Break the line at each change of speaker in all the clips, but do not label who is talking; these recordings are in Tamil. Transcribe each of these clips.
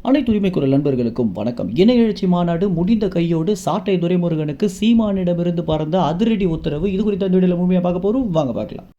அனைத்து உரிமை குரல் நண்பர்களுக்கும் வணக்கம். இன எழுச்சி மாநாடு முடிந்த கையோடு சாட்டை துரைமுருகனுக்கு சீமானிடமிருந்து பறந்த அதிரடி உத்தரவு. இது குறித்த இந்த வீடியோல முழுமையா பார்க்க போறோம். வாங்க பார்க்கலாம்.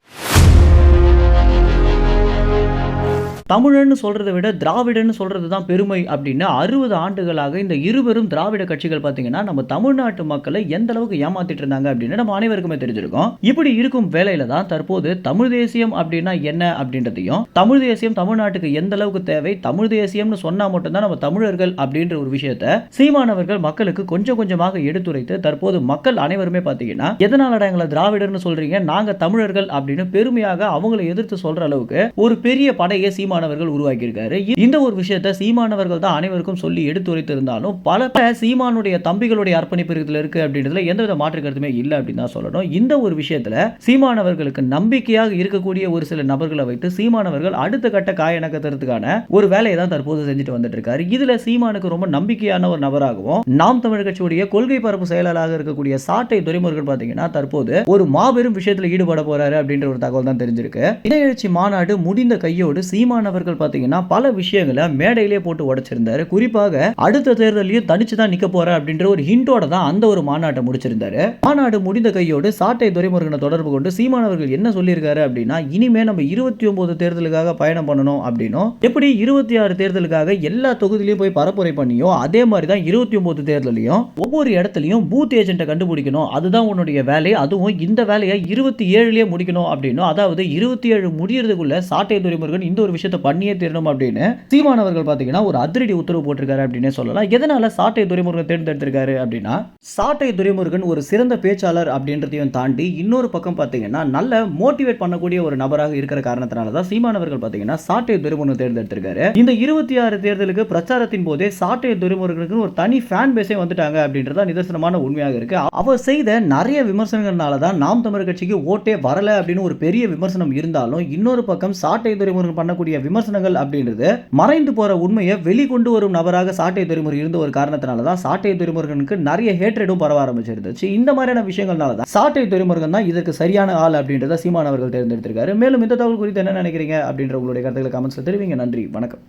தமிழன்னு சொல்றதை விட திராவிடன்னு சொல்றது தான் பெருமை அப்படின்னு 60 ஆண்டுகளாக இந்த இருவரும் திராவிட கட்சிகள் பார்த்தீங்கன்னா நம்ம தமிழ்நாட்டு மக்களை எந்த அளவுக்கு ஏமாத்திட்டு இருந்தாங்க அப்படின்னு நம்ம அனைவருக்குமே தெரிஞ்சிருக்கும். இப்படி இருக்கும் வேளையில தான் தற்போது தமிழ் தேசியம் அப்படின்னா என்ன அப்படின்றதையும், தமிழ் தேசியம் தமிழ்நாட்டுக்கு எந்த அளவுக்கு தேவை, தமிழ் தேசியம்னு சொன்னா மட்டும்தான் நம்ம தமிழர்கள் அப்படின்ற ஒரு விஷயத்தை சீமானவர்கள் மக்களுக்கு கொஞ்சம் கொஞ்சமாக எடுத்துரைத்து தற்போது மக்கள் அனைவருமே பார்த்தீங்கன்னா எதனாலடா எங்களை திராவிடர்னு சொல்றீங்க, நாங்க தமிழர்கள் அப்படின்னு பெருமையாக அவங்களை எதிர்த்து சொல்ற அளவுக்கு ஒரு பெரிய படையை சீமானவர்கள் உருவாக்கி இருக்காரு. இந்த ஒரு விஷயத்தை சீமானவர்கள் தான் அனைவருக்கும் சொல்லி எடுத்துரைத்திருந்தாலும் பல சீமானுடைய தம்பிகளுடைய அர்ப்பணிப்பு இருக்கு அப்படின்றதுல எந்தவித மாற்று கருத்துமே இல்லை அப்படின்னு தான் சொல்லணும். இந்த ஒரு விஷயத்துல சீமானவர்களுக்கு நம்பிக்கையாக இருக்கக்கூடிய ஒரு சில நபர்களை வைத்து சீமானவர்கள் அடுத்த கட்ட காயணக்கத்திற்கான ஒரு வேலையை தான் தற்போது செஞ்சுட்டு வந்துட்டு இருக்காரு. இதுல சீமானுக்கு ரொம்ப நம்பிக்கையான ஒரு நபராகவும் நாம் தமிழ் கட்சியுடைய கொள்கை பரப்பு செயலாளராக இருக்கக்கூடிய சாட்டை துரைமுருகன் பாத்தீங்கன்னா தற்போது ஒரு மாபெரும் விஷயத்துல ஈடுபட போறாரு அப்படின்ற ஒரு தகவல் தான் தெரிஞ்சிருக்கு. இன எழுச்சி மாநாடு முடிந்த கையோடு சீமானவர்கள் பாத்தீங்கன்னா பல விஷயங்களை மேடையிலே போட்டு உடைச்சிருந்தாரு. குறிப்பாக அடுத்த தேர்தலையும் தனிச்சு தான் நிக்க போற அப்படின்ற ஒரு ஹிண்டோட தான் அந்த ஒரு மாநாட்டை முடிச்சிருந்தாரு. மாநாடு முடிந்த கையோடு சாட்டை துரைமுருகனை தொடர்பு கொண்டு சீமானவர்கள் என்ன சொல்லியிருக்காரு அப்படின்னா, இனிமே நம்ம 29 தேர்தலுக்காக பயணம் பண்ணணும் அப்படின்னும், எப்படி 26 தேர்தலுக்காக எல்லா தொகுதியிலையும் போய் பரப்புரை பண்ணியோ அதே மாதிரி தான் 29 தேர்தலையும் ஒவ்வொரு இடத்துலையும் பூத் ஏஜென்ட்டை கண்டுபிடிக்கணும், அதுதான் உன்னுடைய வேலை, அதுவும் இந்த வேலையை 27லயே முடிக்கணும் அப்படின்னும், அதாவது 27 முடியறதுக்குள்ள சாட்டை துரைமுருகன் இந்த ஒரு விஷயத்தை பண்ணியே தீரணும் அப்படின்னு சீமானவர்கள் பாத்தீங்கன்னா ஒரு அதிரடி உத்தரவு போட்டிருக்காரு அப்படின்னே சொல்லலாம். எதனால சாட்டை துரைமுருகன் தேர்ந்தெடுத்திருக்காரு அப்படின்னா, சாட்டை துரைமுருகன் ஒரு சிறந்த பேச்சாளர் அப்படின்றதையும் தாண்டி இன்னொரு பக்கம் பாத்தீங்கன்னா நல்ல மோட்டிவேட் பண்ணக்கூடிய ஒரு நபராக இருக்கிற காரணத்தினால தான் சீமானவர்கள் பாத்தீங்கன்னா சாட்டை துரைமுருகன் தேர்ந்தெடுத்திருக்காரு. இந்த 26 தேர்தலுக்கு பிரச்சாரத்தின் போதே சாட்டை துரைமுருகனுக்கு ஒரு தனி ஃபேன் பேஸே வந்துட்டாங்க அப்படின்றத நிதர்சனமான உண்மையாக இருக்கு. அவர் செய்த நிறைய விமர்சனங்களால தான் நாம் தமிழர் கட்சிக்கு ஓட்டே வரல அப்படின்னு ஒரு பெரிய விமர்சனம் இருந்தாலும், இன்னொரு பக்கம் சாட்டை துரைமுருகன் பண்ணக்கூடிய விமர்சனங்கள் அப்படின்றது மறைந்து போற உண்மையை வெளிக்கொண்டு வரும் நபராக சாட்டை துரைமுருகன் இருந்த ஒரு காரணத்தினால தான் சாட்டை துரைமுருகனுக்கு நிறைய ஹேட்ரேடும் பரவ ஆரம்பிச்சிருந்துச்சு. இந்த மாதிரியான விஷயங்கள்னால தான் சாட்டை துரைமுருகன் தான் இதற்கு சரியான ஆள் அப்படின்றத சீமானவர்கள் தேர்ந்தெடுத்திருக்காரு. மேலும் இந்த தகவல் குறித்து என்ன நினைக்கிறீங்க அப்படின்ற உங்களுடைய கருத்துக்களை கமெண்ட்ஸ்ல தெரிவிங்க. நன்றி, வணக்கம்.